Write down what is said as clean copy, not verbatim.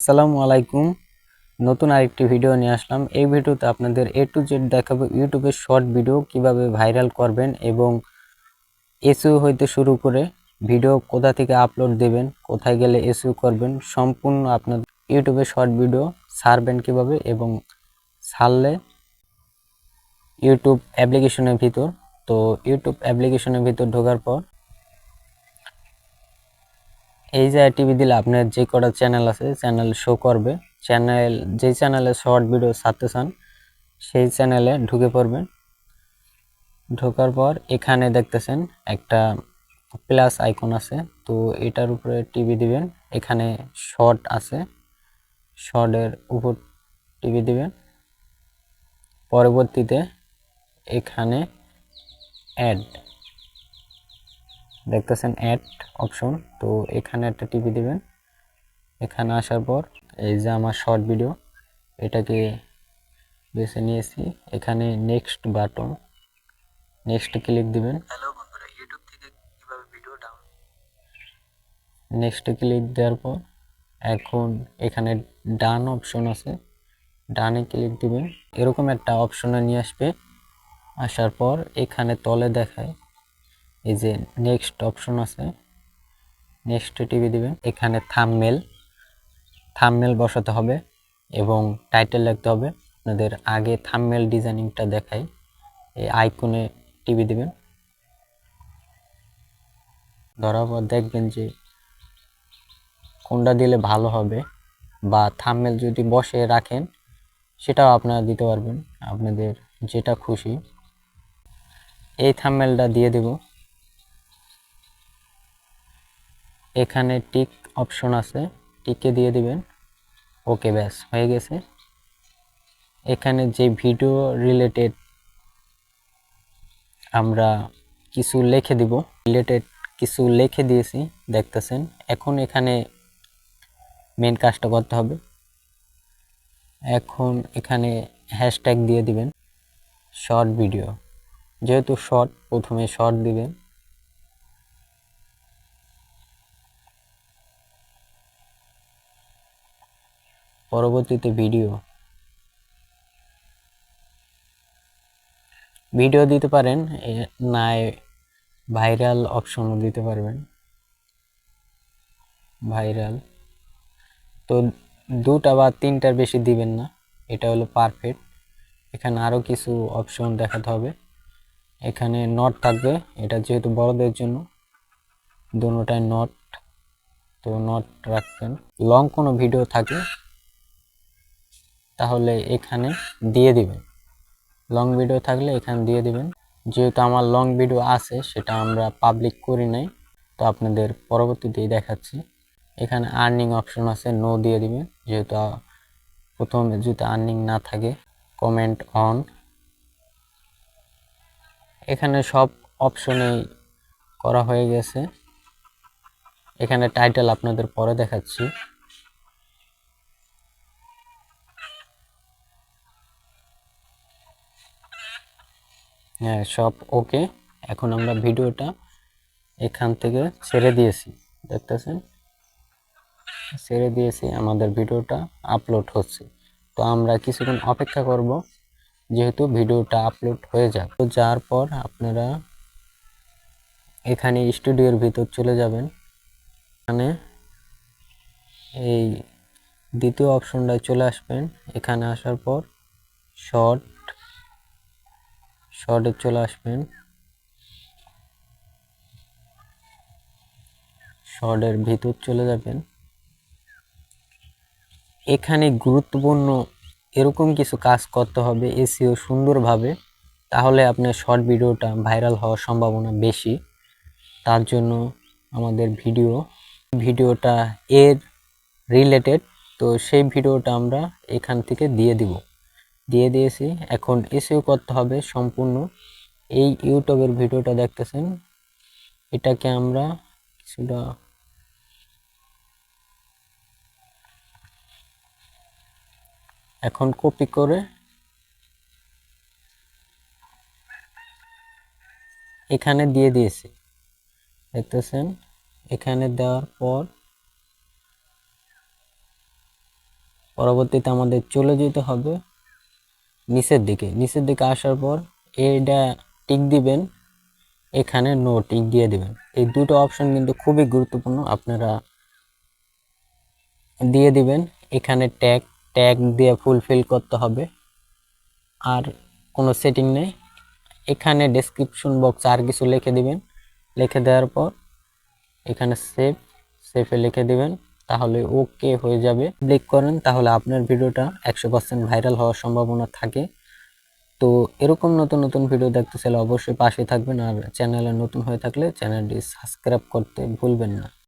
আসসালামু আলাইকুম। নতুন আরেকটি ভিডিও নিয়ে আসলাম। এই ভিডিওতে আপনাদের এ টু জেড দেখাবো ইউটিউবে শর্ট ভিডিও কিভাবে ভাইরাল করবেন এবং এসইও হইতে শুরু করে ভিডিও কোথা থেকে আপলোড দেবেন, কোথায় গেলে এসইও করবেন, সম্পূর্ণ আপনাদের ইউটিউবে শর্ট ভিডিও ছাড়বেন কিভাবে এবং ছাড়লে ইউটিউব অ্যাপ্লিকেশনের ভিতর ইউটিউব অ্যাপ্লিকেশনের ভিতর ঢোকার পর এই যে টিভি দিলে আপনার যে কটা চ্যানেল আছে চ্যানেল শো করবে। যেই চ্যানেলে শর্ট ভিডিও ছাড়তে চান সেই চ্যানেলে ঢুকে পড়বেন। ঢোকার পর এখানে দেখতেছেন একটা প্লাস আইকন আছে, তো এটার উপরে টিভি দিবেন। এখানে শর্ট আছে, শর্টের উপর টিভি দিবেন। পরবর্তীতে এখানে অ্যাড দেখতেছেন, অ্যাড অপশন, তো এখানে একটা টিভি দিবেন। এখানে আসার পর এই যে আমার শর্ট ভিডিও এটাকে বেছে নিয়েছি। এখানে নেক্সট বাটন, নেক্সট ক্লিক দিবেন। হ্যালো বন্ধুরা, ইউটিউব থেকে কিভাবে ভিডিও ডাউনলোড, নেক্সট ক্লিক দেওয়ার পর এখন এখানে ডান অপশন আছে, ডানে ক্লিক দিবেন। এরকম একটা অপশনে নিয়ে আসবে। আসার পর এখানে তলে দেখায় এই যে নেক্সট অপশন আছে, নেক্সট টিভি দিবেন। এখানে থাম্বনেল বসাতে হবে এবং টাইটেল লিখতে হবে। আপনাদের আগে থাম্বনেল ডিজাইনিংটা দেখাই, এই আইকনে টিভি দিবেন। ধরার পর দেখবেন যে কোনটা দিলে ভালো হবে, বা থাম্বনেল যদি বসে রাখেন সেটাও আপনারা দিতে পারবেন, আপনাদের যেটা খুশি। এই থাম্বনেলটা দিয়ে দেব। এখানে টিক অপশন আছে, টিকে দিয়ে দিবেন। ওকে, ব্যাস হয়ে গেছে। এখানে যে ভিডিও রিলেটেড আমরা কিছু লিখে দিব, কিছু লিখে দিয়েছি দেখতেছেন। এখন এখানে মেন কাজটা করতে হবে। এখন এখানে হ্যাশট্যাগ দিয়ে দিবেন শর্ট ভিডিও, যেহেতু শর্ট প্রথমে শর্ট দিবেন। পরবর্তীতে ভিডিও দিতে পারেন, নাই ভাইরাল অপশনও দিতে পারবেন। ভাইরাল তো দুটা বা তিনটার বেশি দিবেন না, এটা হলো পারফেক্ট। এখানে আরও কিছু অপশন দেখাতে হবে। এখানে নট থাকবে, এটা যেহেতু বড়দের জন্য, দুটোটাই নট, তো নট রাখবেন। লং কোনো ভিডিও থাকে তাহলে এখানে দিয়ে দিবেন, লং ভিডিও থাকলে এখানে দিয়ে দিবেন। যেহেতু আমার লং ভিডিও আছে সেটা আমরা পাবলিক করি নাই, তো আপনাদের পরবর্তীতেই দেখাচ্ছি। এখানে আর্নিং অপশন আছে, নো দিয়ে দিবেন, যেহেতু প্রথমে যদি আর্নিং না থাকে। কমেন্ট অন, এখানে সব অপশনেই করা হয়ে গেছে। এখানে টাইটেল আপনাদের পরে দেখাচ্ছি। হ্যাঁ, সব ওকে। এখন আমরা ভিডিওটা এখান থেকে ছেড়ে দিয়েছি, দেখতেছেন, ছেড়ে দিয়েছি। আমাদের ভিডিওটা আপলোড হচ্ছে, তো আমরা কিছুক্ষণ অপেক্ষা করব যেহেতু ভিডিওটা আপলোড হয়ে যাবে। তো যাওয়ার পর আপনারা এখানে স্টুডিওর ভিতর চলে যাবেন। এখানে এই দ্বিতীয় অপশনটায় চলে আসবেন। এখানে আসার পর শর্টে চলে আসবেন। শর্টের ভিতর চলে যাবেন। এখানে গুরুত্বপূর্ণ এরকম কিছু কাজ করতে হবে এসইও সুন্দরভাবে, তাহলে আপনার শর্ট ভিডিওটা ভাইরাল হওয়ার সম্ভাবনা বেশি। তার জন্য আমাদের ভিডিওটা এর রিলেটেড, তো সেই ভিডিওটা আমরা এখান থেকে দিয়ে দিয়েছি। এখন এসইও করতে হবে সম্পূর্ণ। এই ইউটিউবের ভিডিওটা দেখতেছেন, এটাকে আমরা কিছুটা এখন কপি করে এখানে দিয়ে দিয়েছি, দেখতেছেন। এখানে দেওয়ার পর পরবর্তীতে আমাদের চলে যেতে হবে নিচের দিকে আসার পর এটা টিক দিবেন, এখানে নো টিক দিয়ে দিবেন। এই দুটো অপশন কিন্তু খুবই গুরুত্বপূর্ণ, আপনারা দিয়ে দিবেন। এখানে ট্যাগ দিয়ে ফুলফিল করতে হবে, আর কোনো সেটিং নেই। এখানে ডেসক্রিপশন বক্স আর কিছু লিখে দিবেন, লিখে দেওয়ার পর এখানে সেভে লিখে দিবেন, তাহলে ওকে হয়ে যাবে। ক্লিক করেন, তাহলে আপনার ভিডিওটা 100% ভাইরাল হওয়ার সম্ভাবনা থাকে। তো এরকম নতুন নতুন ভিডিও দেখতে চাইলে অবশ্যই পাশে থাকবেন, আর চ্যানেলে নতুন হয়ে থাকলে চ্যানেলটি সাবস্ক্রাইব করতে ভুলবেন না।